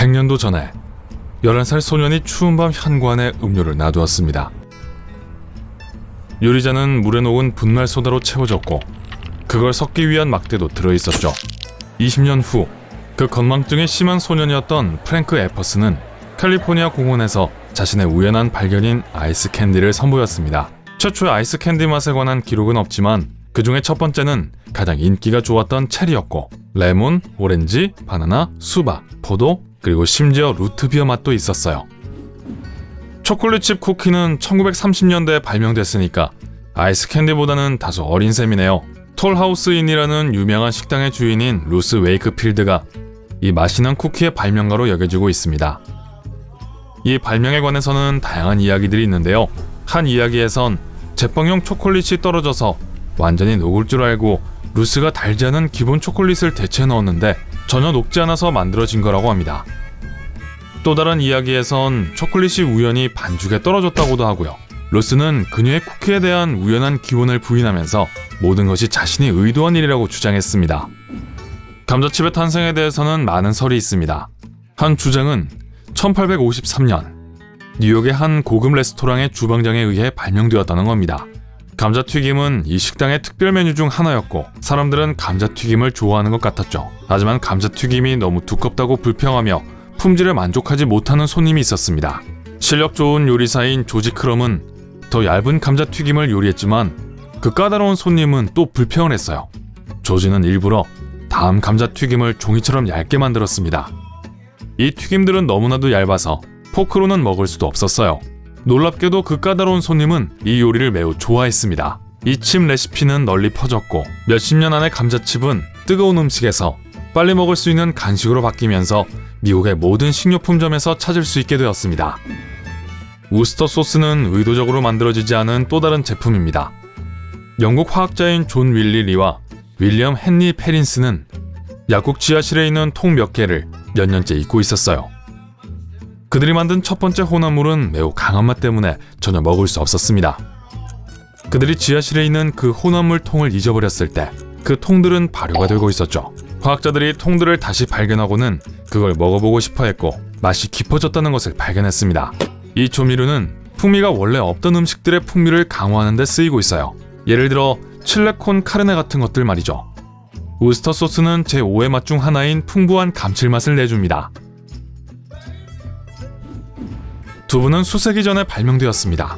100년도 전에 11살 소년이 추운 밤 현관에 음료를 놔두었습니다. 유리잔은 물에 녹은 분말 소다로 채워졌고 그걸 섞기 위한 막대도 들어있었죠. 20년 후 그 건망증이 심한 소년이었던 프랭크 에퍼스는 캘리포니아 공원에서 자신의 우연한 발견인 아이스 캔디를 선보였습니다. 최초의 아이스 캔디 맛에 관한 기록은 없지만 그 중에 첫 번째는 가장 인기가 좋았던 체리였고 레몬, 오렌지, 바나나, 수박, 포도 그리고 심지어 루트비어 맛도 있었어요. 초콜릿칩 쿠키는 1930년대에 발명됐으니까 아이스 캔디보다는 다소 어린 셈이네요. 톨하우스인이라는 유명한 식당의 주인인 루스 웨이크필드가 이 맛있는 쿠키의 발명가로 여겨지고 있습니다. 이 발명에 관해서는 다양한 이야기들이 있는데요. 한 이야기에선 제빵용 초콜릿이 떨어져서 완전히 녹을 줄 알고 루스가 달지 않은 기본 초콜릿을 대체해 넣었는데 전혀 녹지 않아서 만들어진 거라고 합니다. 또 다른 이야기에선 초콜릿이 우연히 반죽에 떨어졌다고도 하고요. 루스는 그녀의 쿠키에 대한 우연한 기원을 부인하면서 모든 것이 자신이 의도한 일이라고 주장했습니다. 감자칩의 탄생에 대해서는 많은 설이 있습니다. 한 주장은 1853년 뉴욕의 한 고급 레스토랑의 주방장에 의해 발명되었다는 겁니다. 감자튀김은 이 식당의 특별 메뉴 중 하나였고 사람들은 감자튀김을 좋아하는 것 같았죠. 하지만 감자튀김이 너무 두껍다고 불평하며 품질에 만족하지 못하는 손님이 있었습니다. 실력 좋은 요리사인 조지 크럼은 더 얇은 감자튀김을 요리했지만 그 까다로운 손님은 또 불평을 했어요. 조지는 일부러 다음 감자튀김을 종이처럼 얇게 만들었습니다. 이 튀김들은 너무나도 얇아서 포크로는 먹을 수도 없었어요. 놀랍게도 그 까다로운 손님은 이 요리를 매우 좋아했습니다. 이 칩 레시피는 널리 퍼졌고 몇십 년 안에 감자칩은 뜨거운 음식에서 빨리 먹을 수 있는 간식으로 바뀌면서 미국의 모든 식료품점에서 찾을 수 있게 되었습니다. 우스터 소스는 의도적으로 만들어지지 않은 또 다른 제품입니다. 영국 화학자인 존 윌리 리와 윌리엄 헨리 페린스는 약국 지하실에 있는 통 몇 개를 몇 년째 잊고 있었어요. 그들이 만든 첫 번째 혼합물은 매우 강한 맛 때문에 전혀 먹을 수 없었습니다. 그들이 지하실에 있는 그 혼합물 통을 잊어버렸을 때 그 통들은 발효가 되고 있었죠. 화학자들이 통들을 다시 발견하고는 그걸 먹어보고 싶어 했고 맛이 깊어졌다는 것을 발견했습니다. 이 조미료는 풍미가 원래 없던 음식들의 풍미를 강화하는 데 쓰이고 있어요. 예를 들어 칠레콘 카르네 같은 것들 말이죠. 우스터 소스는 제5의 맛 중 하나인 풍부한 감칠맛을 내줍니다. 두부는 수세기 전에 발명되었습니다.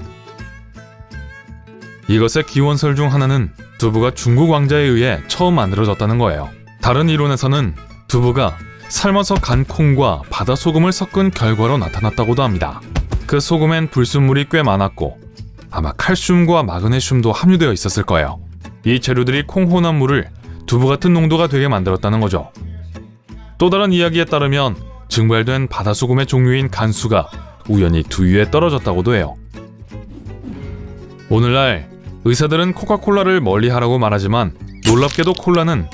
이것의 기원설 중 하나는 두부가 중국 왕자에 의해 처음 만들어졌다는 거예요. 다른 이론에서는 두부가 삶아서 간 콩과 바다 소금을 섞은 결과로 나타났다고도 합니다. 그 소금엔 불순물이 꽤 많았고 아마 칼슘과 마그네슘도 함유되어 있었을 거예요. 이 재료들이 콩 혼합물을 두부 같은 농도가 되게 만들었다는 거죠. 또 다른 이야기에 따르면 증발된 바다 소금의 종류인 간수가 우연히 두유에 떨어졌다고도 해요. 오늘날 의사들은 코카콜라를 멀리하라고 말하지만 놀랍게도 콜라는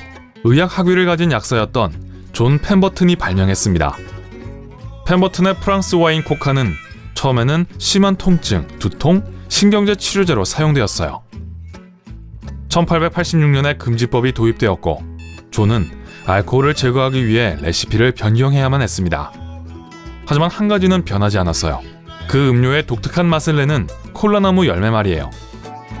의학 학위를 가진 약사였던 존 펜버튼이 발명했습니다. 펜버튼의 프랑스 와인 코카는 처음에는 심한 통증, 두통, 신경제 치료제로 사용되었어요. 1886년에 금지법이 도입되었고 존은 알코올을 제거하기 위해 레시피를 변경해야만 했습니다. 하지만 한 가지는 변하지 않았어요. 그 음료의 독특한 맛을 내는 콜라나무 열매 말이에요.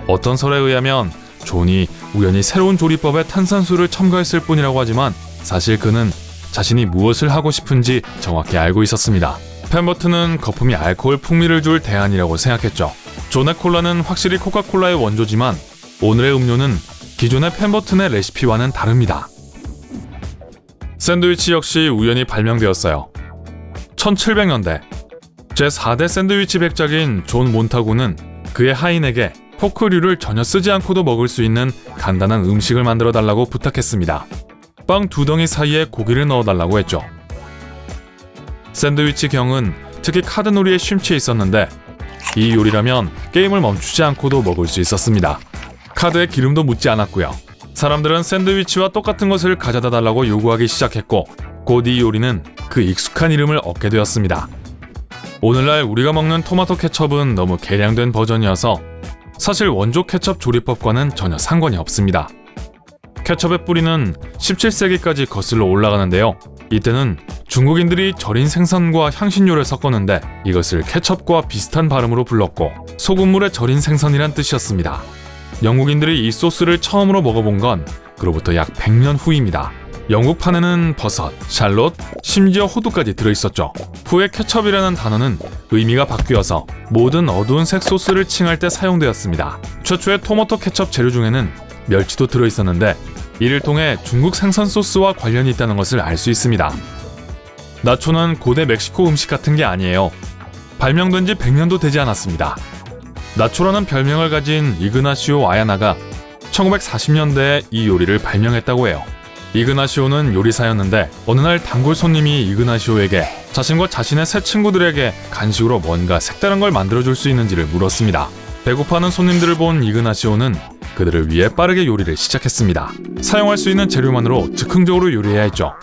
어떤 설에 의하면 존이 우연히 새로운 조리법에 탄산수를 첨가했을 뿐이라고 하지만 사실 그는 자신이 무엇을 하고 싶은지 정확히 알고 있었습니다. 펜버튼은 거품이 알코올 풍미를 줄 대안이라고 생각했죠. 존의 콜라는 확실히 코카콜라의 원조지만 오늘의 음료는 기존의 펜버튼의 레시피와는 다릅니다. 샌드위치 역시 우연히 발명되었어요. 1700년대 제4대 샌드위치 백작인 존 몬타구는 그의 하인에게 포크류를 전혀 쓰지 않고도 먹을 수 있는 간단한 음식을 만들어 달라고 부탁했습니다. 빵 2덩이 사이에 고기를 넣어달라고 했죠. 샌드위치 경은 특히 카드놀이에 심취해 있었는데 이 요리라면 게임을 멈추지 않고도 먹을 수 있었습니다. 카드에 기름도 묻지 않았고요. 사람들은 샌드위치와 똑같은 것을 가져다 달라고 요구하기 시작했고 곧 이 요리는 그 익숙한 이름을 얻게 되었습니다. 오늘날 우리가 먹는 토마토 케첩은 너무 개량된 버전이어서 사실 원조 케첩 조리법과는 전혀 상관이 없습니다. 케첩의 뿌리는 17세기까지 거슬러 올라가는데요. 이때는 중국인들이 절인 생선과 향신료를 섞었는데 이것을 케첩과 비슷한 발음으로 불렀고 소금물에 절인 생선이란 뜻이었습니다. 영국인들이 이 소스를 처음으로 먹어본 건 그로부터 약 100년 후입니다. 영국판에는 버섯, 샬롯, 심지어 호두까지 들어있었죠. 후에 케첩이라는 단어는 의미가 바뀌어서 모든 어두운 색 소스를 칭할 때 사용되었습니다. 최초의 토마토 케첩 재료 중에는 멸치도 들어있었는데 이를 통해 중국 생선 소스와 관련이 있다는 것을 알 수 있습니다. 나초는 고대 멕시코 음식 같은 게 아니에요. 발명된 지 100년도 되지 않았습니다. 나초라는 별명을 가진 이그나시오 아야나가 1940년대에 이 요리를 발명했다고 해요. 이그나시오는 요리사였는데 어느 날 단골 손님이 이그나시오에게 자신과 자신의 새 친구들에게 간식으로 뭔가 색다른 걸 만들어줄 수 있는지를 물었습니다. 배고파하는 손님들을 본 이그나시오는 그들을 위해 빠르게 요리를 시작했습니다. 사용할 수 있는 재료만으로 즉흥적으로 요리해야 했죠.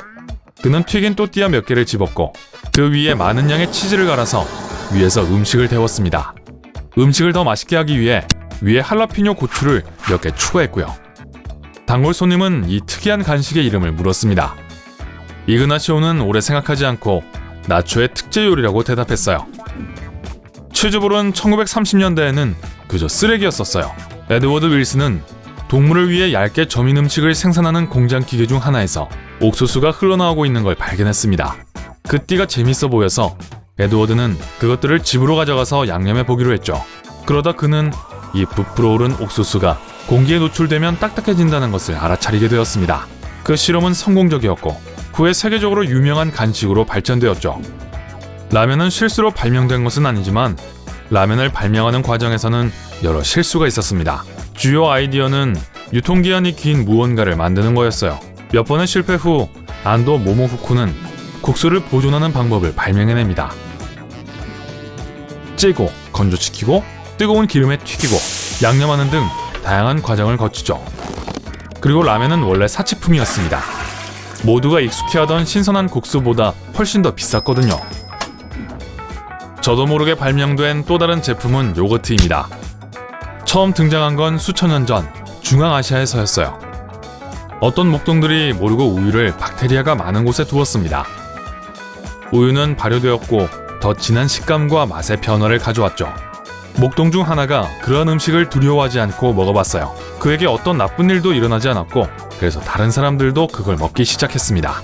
그는 튀긴 또띠아 몇 개를 집었고 그 위에 많은 양의 치즈를 갈아서 위에서 음식을 데웠습니다. 음식을 더 맛있게 하기 위해 위에 할라피뇨 고추를 몇 개 추가했고요. 단골 손님은 이 특이한 간식의 이름을 물었습니다. 이그나시오는 오래 생각하지 않고 나초의 특제 요리라고 대답했어요. 치즈볼은 1930년대에는 그저 쓰레기였었어요. 에드워드 윌슨은 동물을 위해 얇게 저민 음식을 생산하는 공장 기계 중 하나에서 옥수수가 흘러나오고 있는 걸 발견했습니다. 그 띠가 재밌어 보여서 에드워드는 그것들을 집으로 가져가서 양념해 보기로 했죠. 그러다 그는 이 부풀어 오른 옥수수가 공기에 노출되면 딱딱해진다는 것을 알아차리게 되었습니다. 그 실험은 성공적이었고 후에 세계적으로 유명한 간식으로 발전되었죠. 라면은 실수로 발명된 것은 아니지만 라면을 발명하는 과정에서는 여러 실수가 있었습니다. 주요 아이디어는 유통기한이 긴 무언가를 만드는 거였어요. 몇 번의 실패 후 안도 모모후쿠는 국수를 보존하는 방법을 발명해냅니다. 찌고, 건조시키고, 뜨거운 기름에 튀기고, 양념하는 등 다양한 과정을 거치죠. 그리고 라면은 원래 사치품이었습니다. 모두가 익숙해하던 신선한 국수보다 훨씬 더 비쌌거든요. 저도 모르게 발명된 또 다른 제품은 요거트입니다. 처음 등장한 건 수천 년 전 중앙아시아에서였어요. 어떤 목동들이 모르고 우유를 박테리아가 많은 곳에 두었습니다. 우유는 발효되었고 더 진한 식감과 맛의 변화를 가져왔죠. 목동 중 하나가 그러한 음식을 두려워하지 않고 먹어봤어요. 그에게 어떤 나쁜 일도 일어나지 않았고 그래서 다른 사람들도 그걸 먹기 시작했습니다.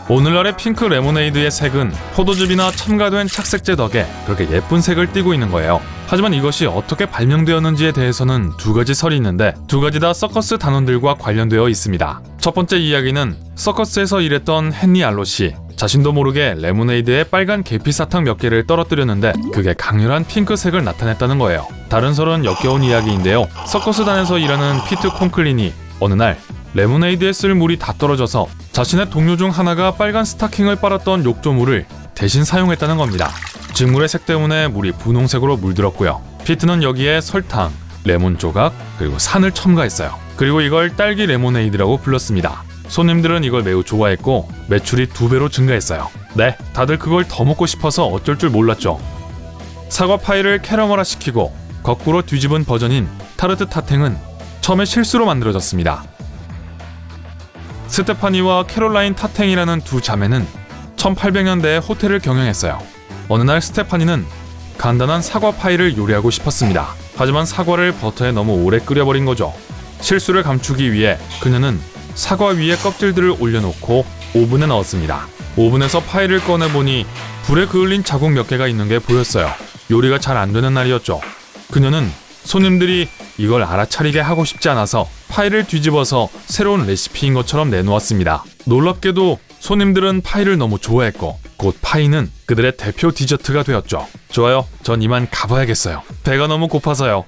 오늘날의 핑크 레모네이드의 색은 포도즙이나 첨가된 착색제 덕에 그렇게 예쁜 색을 띠고 있는 거예요. 하지만 이것이 어떻게 발명되었는지에 대해서는 두 가지 설이 있는데 두 가지 다 서커스 단원들과 관련되어 있습니다. 첫 번째 이야기는 서커스에서 일했던 헨리 알롯이 자신도 모르게 레모네이드에 빨간 계피 사탕 몇 개를 떨어뜨렸는데 그게 강렬한 핑크색을 나타냈다는 거예요. 다른 설은 역겨운 이야기인데요. 서커스단에서 일하는 피트 콩클린이 어느 날 레모네이드에 쓸 물이 다 떨어져서 자신의 동료 중 하나가 빨간 스타킹을 빨았던 욕조물을 대신 사용했다는 겁니다. 직물의 색 때문에 물이 분홍색으로 물들었고요. 피트는 여기에 설탕, 레몬 조각, 그리고 산을 첨가했어요. 그리고 이걸 딸기 레모네이드라고 불렀습니다. 손님들은 이걸 매우 좋아했고 매출이 2배로 증가했어요. 네, 다들 그걸 더 먹고 싶어서 어쩔 줄 몰랐죠. 사과 파이를 캐러멀화 시키고 거꾸로 뒤집은 버전인 타르트 타탱은 처음에 실수로 만들어졌습니다. 스테파니와 캐롤라인 타탱이라는 두 자매는 1800년대에 호텔을 경영했어요. 어느 날 스테파니는 간단한 사과 파이를 요리하고 싶었습니다. 하지만 사과를 버터에 너무 오래 끓여버린 거죠. 실수를 감추기 위해 그녀는 사과 위에 껍질들을 올려놓고 오븐에 넣었습니다. 오븐에서 파이를 꺼내보니 불에 그을린 자국 몇 개가 있는 게 보였어요. 요리가 잘 안 되는 날이었죠. 그녀는 손님들이 이걸 알아차리게 하고 싶지 않아서 파이를 뒤집어서 새로운 레시피인 것처럼 내놓았습니다. 놀랍게도 손님들은 파이를 너무 좋아했고 곧 파이는 그들의 대표 디저트가 되었죠. 좋아요, 전 이만 가봐야겠어요. 배가 너무 고파서요.